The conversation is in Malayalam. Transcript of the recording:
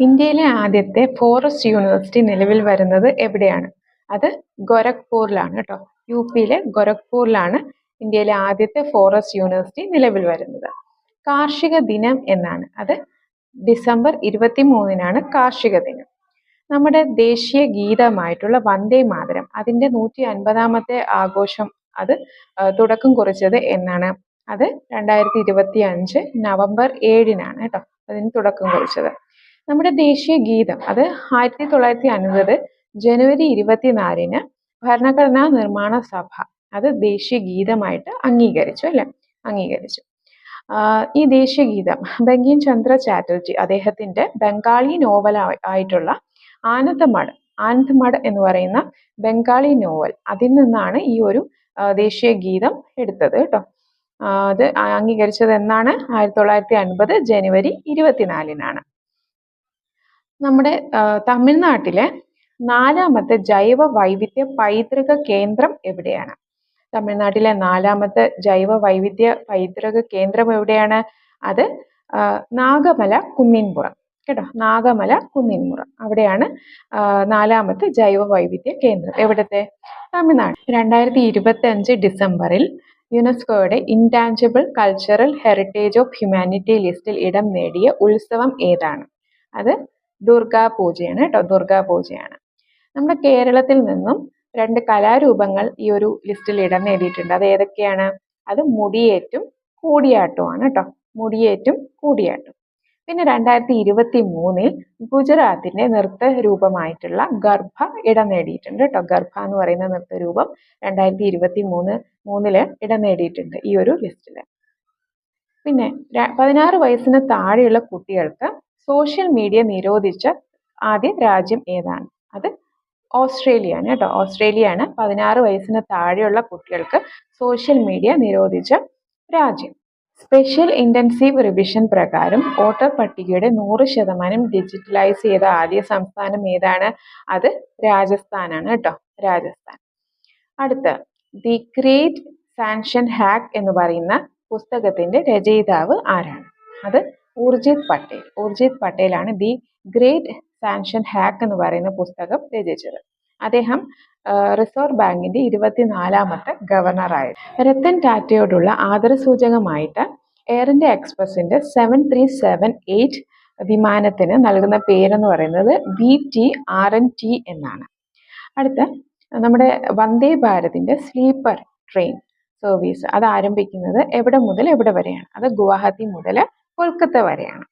ഇന്ത്യയിലെ ആദ്യത്തെ ഫോറസ്റ്റ് യൂണിവേഴ്സിറ്റി നിലവിൽ വരുന്നത് എവിടെയാണ്? അത് ഗോരഖ്പൂരിലാണ് കേട്ടോ. യുപിയിലെ ഗോരഖ്പൂരിലാണ് ഇന്ത്യയിലെ ആദ്യത്തെ ഫോറസ്റ്റ് യൂണിവേഴ്സിറ്റി നിലവിൽ വരുന്നത്. കാർഷിക ദിനം എന്നാണ്. അത് ഡിസംബർ 23-നാണ് കാർഷിക ദിനം. നമ്മുടെ ദേശീയ ഗീതമായിട്ടുള്ള വന്ദേ മാതരം അതിന്റെ 150-ാമത്തെ ആഘോഷം അത് തുടക്കം കുറിച്ചത് എന്നാണ്? അത് 2025 നവംബർ 7-നാണ് കേട്ടോ അതിന് തുടക്കം കുറിച്ചത്. നമ്മുടെ ദേശീയ ഗീതം അത് 1950 ജനുവരി 24-ന് ഭരണഘടനാ നിർമ്മാണ സഭ അത് ദേശീയ ഗീതമായിട്ട് അംഗീകരിച്ചു അല്ലെ? അംഗീകരിച്ചു. ഈ ദേശീയ ഗീതം ബങ്കിം ചന്ദ്ര ചാറ്റർജി അദ്ദേഹത്തിന്റെ ബംഗാളി നോവൽ ആയിട്ടുള്ള ആനന്ദമഠ് എന്ന് പറയുന്ന ബംഗാളി നോവൽ അതിൽ നിന്നാണ് ഈ ഒരു ദേശീയ ഗീതം എടുത്തത് കേട്ടോ. അത് അംഗീകരിച്ചത് എന്നാണ്? 1950 ജനുവരി 24-നാണ്. നമ്മുടെ തമിഴ്നാട്ടിലെ 4ാമത്തെ ജൈവ വൈവിധ്യ പൈതൃക കേന്ദ്രം എവിടെയാണ്? തമിഴ്നാട്ടിലെ 4ാമത്തെ ജൈവ വൈവിധ്യ പൈതൃക കേന്ദ്രം എവിടെയാണ്? അത് നാഗമല കുന്നിൻപുറം കേട്ടോ. നാഗമല കുന്നിൻപുറം അവിടെയാണ് 4ാമത്തെ ജൈവ വൈവിധ്യ കേന്ദ്രം. എവിടത്തെ? തമിഴ്നാട്. 2025 ഡിസംബറിൽ യുനെസ്കോയുടെ intangible cultural heritage of humanity ലിസ്റ്റിൽ ഇടം നേടിയ ഉത്സവം ഏതാണ്? അത് ദുർഗാ പൂജയാണ് കേട്ടോ. ദുർഗാ പൂജയാണ്. നമ്മുടെ കേരളത്തിൽ നിന്നും 2 കലാരൂപങ്ങൾ ഈ ഒരു ലിസ്റ്റിൽ ഇടം നേടിയിട്ടുണ്ട്. അത് ഏതൊക്കെയാണ്? അത് മുടിയേറ്റും കൂടിയാട്ടവുമാണ് കേട്ടോ. മുടിയേറ്റും കൂടിയാട്ടം. പിന്നെ 2023-ൽ ഗുജറാത്തിന്റെ നൃത്ത രൂപമായിട്ടുള്ള ഗർഭ ഇടം നേടിയിട്ടുണ്ട് കേട്ടോ. ഗർഭ എന്ന് പറയുന്ന നൃത്തരൂപം 2023-ല് ഇടം നേടിയിട്ടുണ്ട് ഈ ഒരു ലിസ്റ്റില്. പിന്നെ 16 വയസ്സിന് താഴെയുള്ള കുട്ടികൾക്ക് സോഷ്യൽ മീഡിയ നിരോധിച്ച ആദ്യ രാജ്യം ഏതാണ്? അത് ഓസ്ട്രേലിയയാണ് കേട്ടോ. ഓസ്ട്രേലിയയാണ് 16 വയസ്സിന് താഴെയുള്ള കുട്ടികൾക്ക് സോഷ്യൽ മീഡിയ നിരോധിച്ച രാജ്യം. സ്പെഷ്യൽ ഇന്റൻസീവ് റിവിഷൻ പ്രകാരം വോട്ടർ പട്ടികയുടെ 100% ഡിജിറ്റലൈസ് ചെയ്ത ആദ്യ സംസ്ഥാനം ഏതാണ്? അത് രാജസ്ഥാനാണ് കേട്ടോ. രാജസ്ഥാൻ. അടുത്ത ദി ഗ്രേറ്റ് സാൻഷൻ ഹാക്ക് എന്ന് പറയുന്ന പുസ്തകത്തിന്റെ രചയിതാവ് ആരാണ്? അത് ഊർജിത് പട്ടേൽ. ഊർജിത് പട്ടേലാണ് ദി ഗ്രേറ്റ് സാൻഷൻ ഹാക്ക് എന്ന് പറയുന്ന പുസ്തകം രചിച്ചത്. അദ്ദേഹം റിസർവ് ബാങ്കിന്റെ 24ാമത്തെ ഗവർണറായിരുന്നു. രത്തൻ ടാറ്റയോടുള്ള ആദരസൂചകമായിട്ട് എയർ ഇന്ത്യ എക്സ്പ്രസിന്റെ 7378 വിമാനത്തിന് നൽകുന്ന പേരെന്ന് പറയുന്നത് VTRNT എന്നാണ്. അടുത്ത നമ്മുടെ വന്ദേ ഭാരതിന്റെ സ്ലീപ്പർ ട്രെയിൻ സർവീസ് അത് ആരംഭിക്കുന്നത് എവിടെ മുതൽ എവിടെ വരെയാണ്? അത് ഗുവാഹത്തി മുതൽ കൊൽക്കത്ത വരെയാണ്.